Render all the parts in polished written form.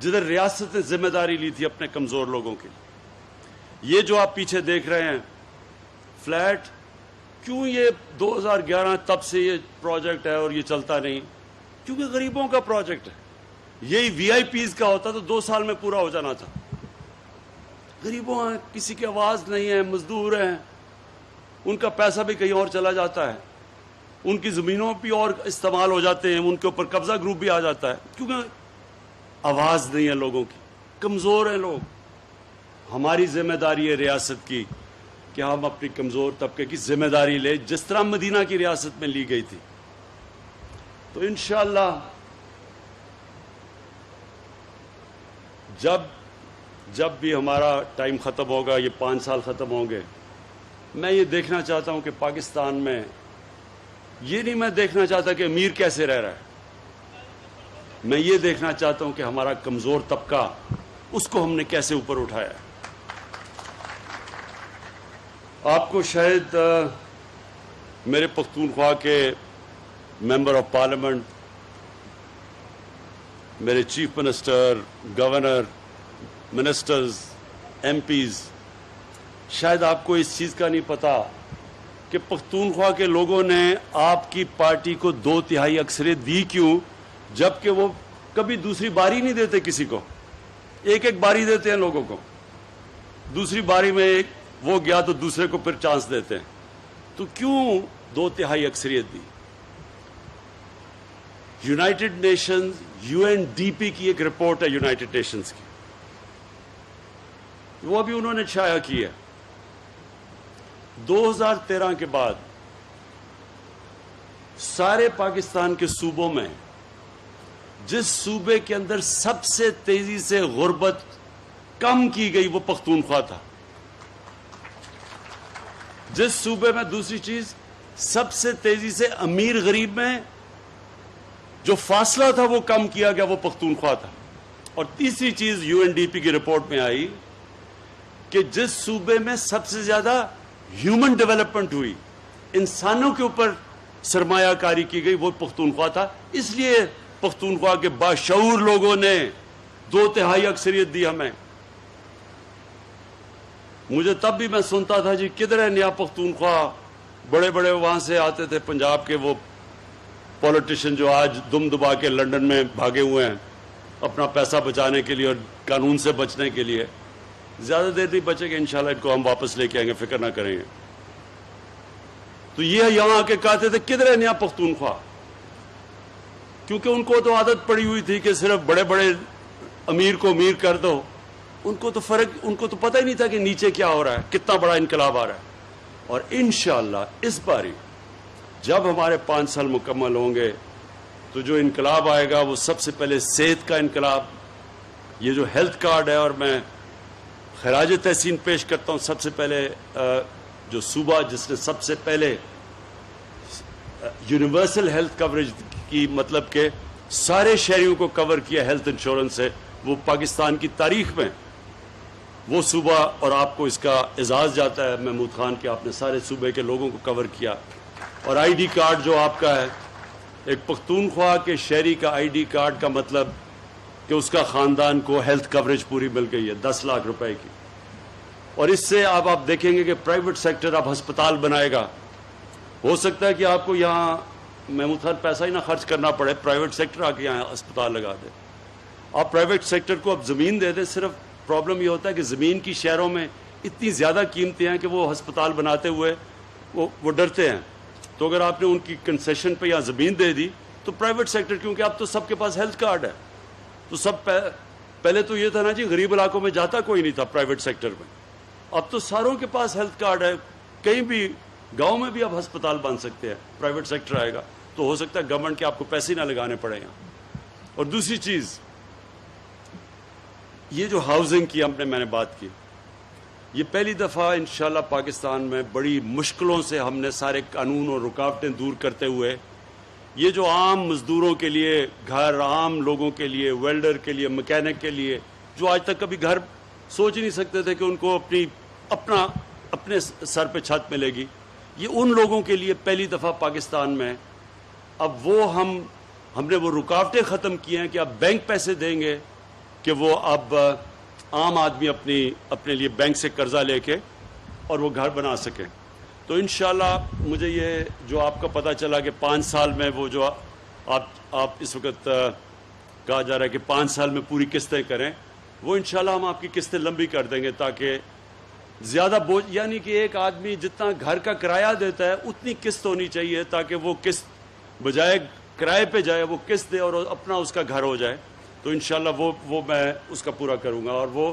جدھر ریاست نے ذمہ داری لی تھی اپنے کمزور لوگوں کی. یہ جو آپ پیچھے دیکھ رہے ہیں فلیٹ، کیوں یہ 2011 تب سے یہ پروجیکٹ ہے اور یہ چلتا نہیں؟ کیونکہ غریبوں کا پروجیکٹ ہے. یہی وی آئی پیز کا ہوتا تو 2 سال میں پورا ہو جانا تھا. غریبوں ہیں، کسی کی آواز نہیں ہے، مزدور ہیں، ان کا پیسہ بھی کہیں اور چلا جاتا ہے، ان کی زمینوں بھی اور استعمال ہو جاتے ہیں، ان کے اوپر قبضہ گروپ بھی آ جاتا ہے، کیونکہ آواز نہیں ہے لوگوں کی، کمزور ہیں لوگ. ہماری ذمہ داری ہے ریاست کی کہ ہم اپنی کمزور طبقے کی ذمہ داری لیں، جس طرح مدینہ کی ریاست میں لی گئی تھی. تو انشاءاللہ جب بھی ہمارا ٹائم ختم ہوگا، یہ 5 سال ختم ہوں گے، میں یہ دیکھنا چاہتا ہوں کہ پاکستان میں یہ نہیں میں دیکھنا چاہتا کہ امیر کیسے رہ رہا ہے، میں یہ دیکھنا چاہتا ہوں کہ ہمارا کمزور طبقہ، اس کو ہم نے کیسے اوپر اٹھایا ہے. آپ کو شاید میرے پختونخوا کے ممبر آف پارلیمنٹ، میرے chief minister, governor, ministers, M Ps, شاید آپ کو اس چیز کا نہیں پتا کہ پختونخوا کے لوگوں نے آپ کی پارٹی کو 2/3 اکثریت دی کیوں، جبکہ وہ کبھی دوسری باری نہیں دیتے کسی کو. ایک باری دیتے ہیں لوگوں کو، دوسری باری میں ایک وہ گیا تو دوسرے کو پھر چانس دیتے ہیں. تو کیوں 2/3 اکثریت دی؟ یونائٹڈ نیشنز UNDP کی ایک رپورٹ ہے یونائٹڈ نیشنز کی، وہ بھی انہوں نے شائع کی ہے. 2013 کے بعد سارے پاکستان کے صوبوں میں جس صوبے کے اندر سب سے تیزی سے غربت کم کی گئی وہ پختونخوا تھا. جس صوبے میں، دوسری چیز، سب سے تیزی سے امیر غریب میں جو فاصلہ تھا وہ کم کیا گیا وہ پختونخوا تھا. اور تیسری چیز UNDP کی رپورٹ میں آئی کہ جس صوبے میں سب سے زیادہ ہیومن ڈیولپمنٹ ہوئی، انسانوں کے اوپر سرمایہ کاری کی گئی، وہ پختونخوا تھا. اس لیے پختونخوا کے باشعور لوگوں نے 2/3 اکثریت دی ہمیں. مجھے تب بھی میں سنتا تھا جی کدھر ہے نیا پختونخوا، بڑے بڑے وہاں سے آتے تھے پنجاب کے وہ پولیٹیشین جو آج دم دبا کے لنڈن میں بھاگے ہوئے ہیں اپنا پیسہ بچانے کے لیے اور قانون سے بچنے کے لیے. زیادہ دیر نہیں بچے گا انشاءاللہ، ان کو ہم واپس لے کے آئیں گے، فکر نہ کریں گے. تو یہ یہاں آ کے کہتے تھے کدھر ہے نیا پختونخوا، کیونکہ ان کو تو عادت پڑی ہوئی تھی کہ صرف بڑے بڑے امیر کو امیر کر دو. ان کو تو پتہ ہی نہیں تھا کہ نیچے کیا ہو رہا ہے، کتنا بڑا انقلاب آ رہا ہے. اور انشاءاللہ اس باری جب ہمارے 5 سال مکمل ہوں گے تو جو انقلاب آئے گا وہ سب سے پہلے صحت کا انقلاب. یہ جو ہیلتھ کارڈ ہے، اور میں خراج تحسین پیش کرتا ہوں سب سے پہلے جو صوبہ جس نے سب سے پہلے یونیورسل ہیلتھ کوریج کی، مطلب کہ سارے شہریوں کو کور کیا ہیلتھ انشورنس سے، وہ پاکستان کی تاریخ میں وہ صوبہ. اور آپ کو اس کا اعزاز جاتا ہے محمود خان کہ آپ نے سارے صوبے کے لوگوں کو کور کیا. اور آئی ڈی کارڈ جو آپ کا ہے، ایک پختونخوا کے شہری کا آئی ڈی کارڈ کا مطلب کہ اس کا خاندان کو ہیلتھ کوریج پوری مل گئی ہے 10 لاکھ روپے کی. اور اس سے آپ دیکھیں گے کہ پرائیویٹ سیکٹر اب ہسپتال بنائے گا. ہو سکتا ہے کہ آپ کو یہاں محمود خان پیسہ ہی نہ خرچ کرنا پڑے، پرائیویٹ سیکٹر آ کے یہاں ہسپتال لگا دے. آپ پرائیویٹ سیکٹر کو اب زمین دے دیں. صرف پرابلم یہ ہوتا ہے کہ زمین کی شہروں میں اتنی زیادہ قیمتیں ہیں کہ وہ ہسپتال بناتے ہوئے وہ ڈرتے ہیں. تو اگر آپ نے ان کی کنسیشن پہ یہاں زمین دے دی تو پرائیویٹ سیکٹر، کیونکہ اب تو سب کے پاس ہیلتھ کارڈ ہے، تو سب پہلے تو یہ تھا نا جی غریب علاقوں میں جاتا کوئی نہیں تھا پرائیویٹ سیکٹر میں، اب تو ساروں کے پاس ہیلتھ کارڈ ہے. کہیں بھی گاؤں میں بھی اب ہسپتال بن سکتے ہیں، پرائیویٹ سیکٹر آئے گا تو ہو سکتا ہے گورنمنٹ کے آپ کو پیسے نہ لگانے پڑے یہاں. اور دوسری چیز، یہ جو ہاؤسنگ کی میں نے بات کی، یہ پہلی دفعہ انشاءاللہ پاکستان میں بڑی مشکلوں سے ہم نے سارے قانون اور رکاوٹیں دور کرتے ہوئے یہ جو عام مزدوروں کے لیے گھر، عام لوگوں کے لیے، ویلڈر کے لیے، مکینک کے لیے، جو آج تک کبھی گھر سوچ ہی نہیں سکتے تھے کہ ان کو اپنے سر پہ چھت ملے گی، یہ ان لوگوں کے لیے پہلی دفعہ پاکستان میں اب وہ ہم نے وہ رکاوٹیں ختم کی ہیں کہ اب بینک پیسے دیں گے کہ وہ اب عام آدمی اپنے لیے بینک سے قرضہ لے کے اور وہ گھر بنا سکے. تو انشاءاللہ مجھے یہ جو آپ کا پتہ چلا کہ 5 سال میں وہ جو آپ اس وقت کہا جا رہا ہے کہ 5 سال میں پوری قسطیں کریں, وہ انشاءاللہ ہم آپ کی قسطیں لمبی کر دیں گے تاکہ زیادہ بوجھ, یعنی کہ ایک آدمی جتنا گھر کا کرایہ دیتا ہے اتنی قسط ہونی چاہیے تاکہ وہ قسط بجائے کرائے پہ جائے وہ قسط دے اور اپنا اس کا گھر ہو جائے. تو انشاءاللہ وہ میں اس کا پورا کروں گا. اور وہ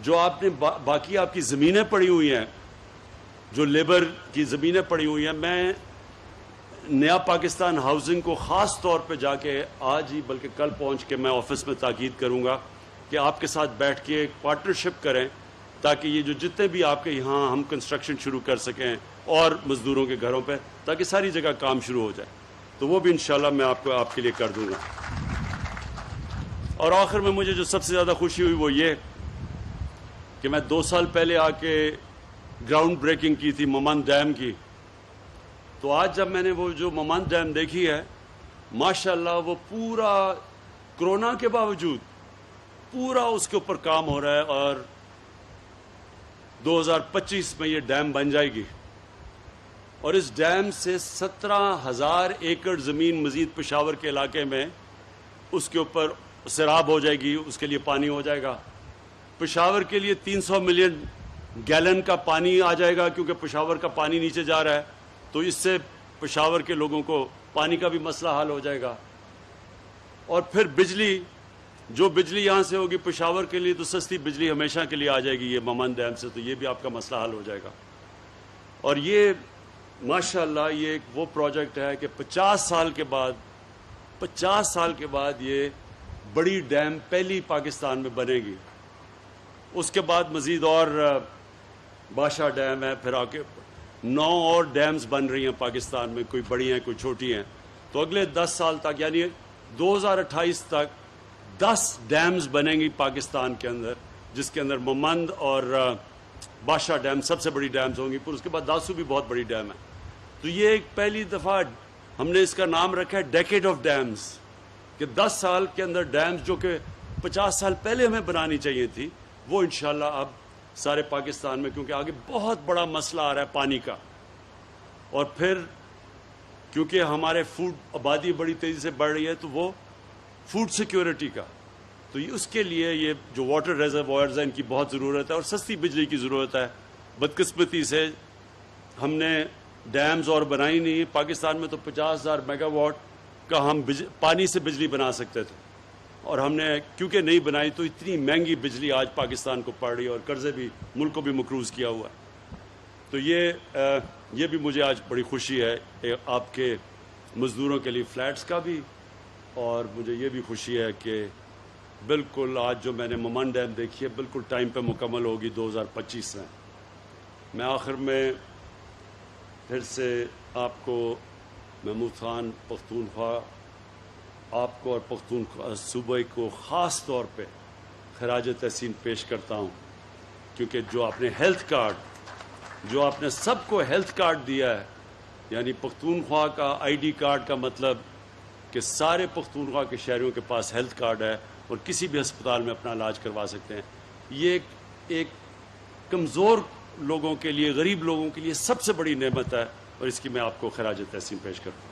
جو آپ نے باقی آپ کی زمینیں پڑی ہوئی ہیں, جو لیبر کی زمینیں پڑی ہوئی ہیں, میں نیا پاکستان ہاؤسنگ کو خاص طور پہ جا کے آج ہی بلکہ کل پہنچ کے میں آفس میں تاکید کروں گا کہ آپ کے ساتھ بیٹھ کے ایک پارٹنرشپ کریں تاکہ یہ جو جتنے بھی آپ کے یہاں ہم کنسٹرکشن شروع کر سکیں اور مزدوروں کے گھروں پہ, تاکہ ساری جگہ کام شروع ہو جائے. تو وہ بھی انشاءاللہ میں آپ کے لیے کر دوں گا. اور آخر میں مجھے جو سب سے زیادہ خوشی ہوئی وہ یہ کہ میں 2 سال پہلے آ کے گراؤنڈ بریکنگ کی تھی ممند ڈیم کی. تو آج جب میں نے وہ جو ممند ڈیم دیکھی ہے, ماشاءاللہ وہ پورا کرونا کے باوجود پورا اس کے اوپر کام ہو رہا ہے اور 2025 میں یہ ڈیم بن جائے گی. اور اس ڈیم سے 17,000 ایکڑ زمین مزید پشاور کے علاقے میں اس کے اوپر سیراب ہو جائے گی, اس کے لیے پانی ہو جائے گا. پشاور کے لیے 300 ملین گیلن کا پانی آ جائے گا کیونکہ پشاور کا پانی نیچے جا رہا ہے. تو اس سے پشاور کے لوگوں کو پانی کا بھی مسئلہ حل ہو جائے گا. اور پھر بجلی, جو بجلی یہاں سے ہوگی پشاور کے لیے تو سستی بجلی ہمیشہ کے لیے آ جائے گی یہ ممند ڈیم سے, تو یہ بھی آپ کا مسئلہ حل ہو جائے گا. اور یہ ماشاءاللہ یہ ایک وہ پروجیکٹ ہے کہ 50 سال کے بعد یہ بڑی ڈیم پہلی پاکستان میں بنے گی. اس کے بعد مزید اور بادشاہ ڈیم ہے, پھر آگے 9 اور ڈیمز بن رہی ہیں پاکستان میں, کوئی بڑی ہیں کوئی چھوٹی ہیں. تو اگلے 10 سال تک یعنی 2028 تک 10 ڈیمز بنیں گی پاکستان کے اندر, جس کے اندر ممند اور بادشاہ ڈیم سب سے بڑی ڈیمز ہوں گی. پھر اس کے بعد داسو بھی بہت بڑی ڈیم ہے. تو یہ ایک پہلی دفعہ ہم نے اس کا نام رکھا ہے ڈیکیڈ آف ڈیمز, کہ 10 سال کے اندر ڈیمز جو کہ 50 سال پہلے ہمیں بنانی چاہیے تھی وہ انشاءاللہ اب سارے پاکستان میں, کیونکہ آگے بہت بڑا مسئلہ آ رہا ہے پانی کا. اور پھر کیونکہ ہمارے فوڈ آبادی بڑی تیزی سے بڑھ رہی ہے تو وہ فوڈ سیکیورٹی کا, تو اس کے لیے یہ جو واٹر ریزروائرز ہیں ان کی بہت ضرورت ہے اور سستی بجلی کی ضرورت ہے. بدقسمتی سے ہم نے ڈیمز اور بنائی نہیں. پاکستان میں تو 50,000 میگا واٹ کا ہم پانی سے بجلی بنا سکتے تھے, اور ہم نے کیونکہ نہیں بنائی تو اتنی مہنگی بجلی آج پاکستان کو پڑ رہی ہے اور قرضے بھی ملک کو بھی مقروض کیا ہوا ہے. تو یہ بھی مجھے آج بڑی خوشی ہے آپ کے مزدوروں کے لیے فلیٹس کا بھی, اور مجھے یہ بھی خوشی ہے کہ بالکل آج جو میں نے ممند ڈیم دیکھی ہے بالکل ٹائم پہ مکمل ہوگی 2025 میں. میں آخر میں پھر سے آپ کو محمود خان پختونخوا, آپ کو اور پختونخوا صوبے کو خاص طور پہ خراج تحسین پیش کرتا ہوں, کیونکہ جو آپ نے ہیلتھ کارڈ, جو آپ نے سب کو ہیلتھ کارڈ دیا ہے, یعنی پختونخوا کا آئی ڈی کارڈ کا مطلب کہ سارے پختونخوا کے شہریوں کے پاس ہیلتھ کارڈ ہے اور کسی بھی ہسپتال میں اپنا علاج کروا سکتے ہیں. یہ ایک کمزور لوگوں کے لیے, غریب لوگوں کے لیے سب سے بڑی نعمت ہے, اور اس کی میں آپ کو خراج تحسین پیش کرتا ہوں.